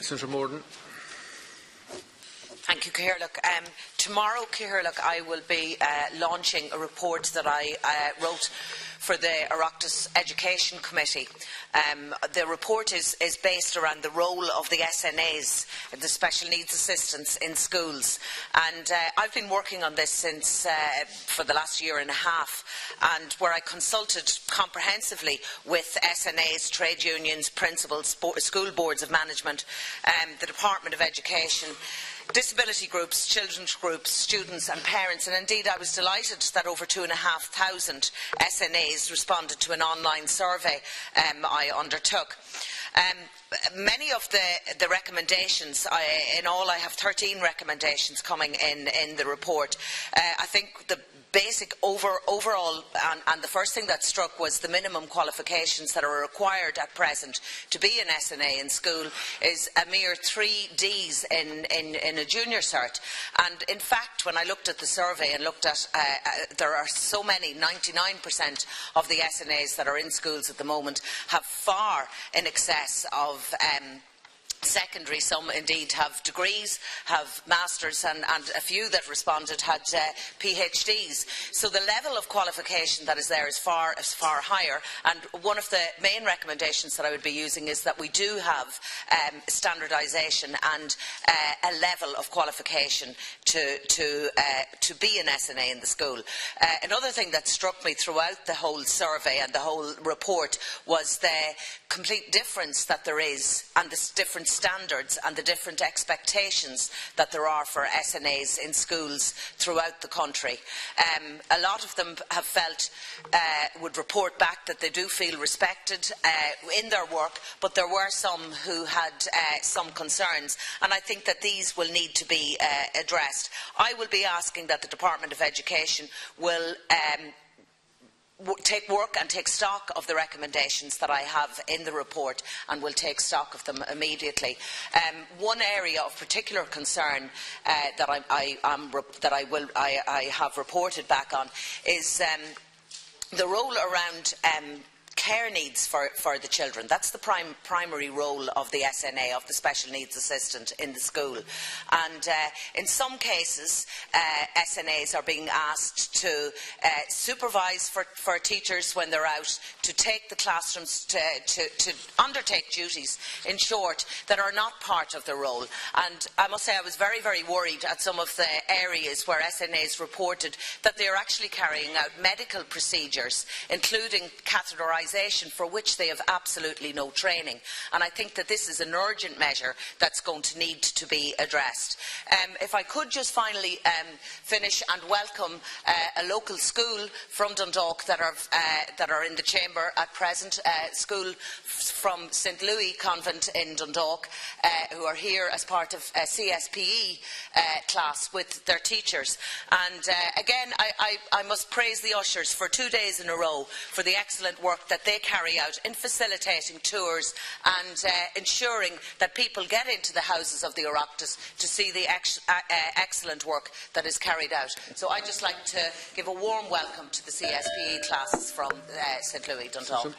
Senator Morden. Thank you, Cathaoirleach. Tomorrow, Cathaoirleach, I will be launching a report that I wrote for the Oireachtas Education Committee. The report is based around the role of the SNAs, the special needs assistants in schools. And I've been working on this since for the last year and a half, and where I consulted comprehensively with SNAs, trade unions, principals, school boards of management, the Department of Education, disability groups, children's groups, students and parents, and indeed I was delighted that over 2,500 SNAs responded to an online survey I undertook. Many of the recommendations, in all I have 13 recommendations coming in the report. I think the basic overall, and the first thing that struck was the minimum qualifications that are required at present to be an SNA in school is a mere 3 Ds in a junior cert. And in fact, when I looked at the survey and looked at, there are so many, 99% of the SNAs that are in schools at the moment have far in excess of secondary. Some indeed have degrees, have masters, and a few that responded had PhDs. So the level of qualification that is there is far higher, and one of the main recommendations that I would be using is that we do have standardisation and a level of qualification to be an SNA in the school. Another thing that struck me throughout the whole survey and the whole report was the complete difference that there is, and the different standards and the different expectations that there are for SNAs in schools throughout the country. A lot of them have felt, would report back that they do feel respected in their work, but there were some who had some concerns, and I think that these will need to be addressed. I will be asking that the Department of Education will take stock of the recommendations that I have in the report, and will take stock of them immediately. One area of particular concern that I have reported back on is the role around care needs for the children. That's the primary role of the SNA, of the special needs assistant in the school. And in some cases, SNAs are being asked to supervise for teachers when they're out, to take the classrooms, to undertake duties, in short, that are not part of the role. And I must say I was very, very worried at some of the areas where SNAs reported that they are actually carrying out medical procedures, including catheterisation, for which they have absolutely no training. And I think that this is an urgent measure that's going to need to be addressed. If I could just finally finish and welcome a local school from Dundalk that are in the chamber at present, school from St Louis Convent in Dundalk, who are here as part of a CSPE class with their teachers. And again, I must praise the ushers for 2 days in a row for the excellent work that they carry out in facilitating tours and ensuring that people get into the houses of the Oireachtas to see the excellent work that is carried out. So I'd just like to give a warm welcome to the CSPE classes from St Louis, Dundalk.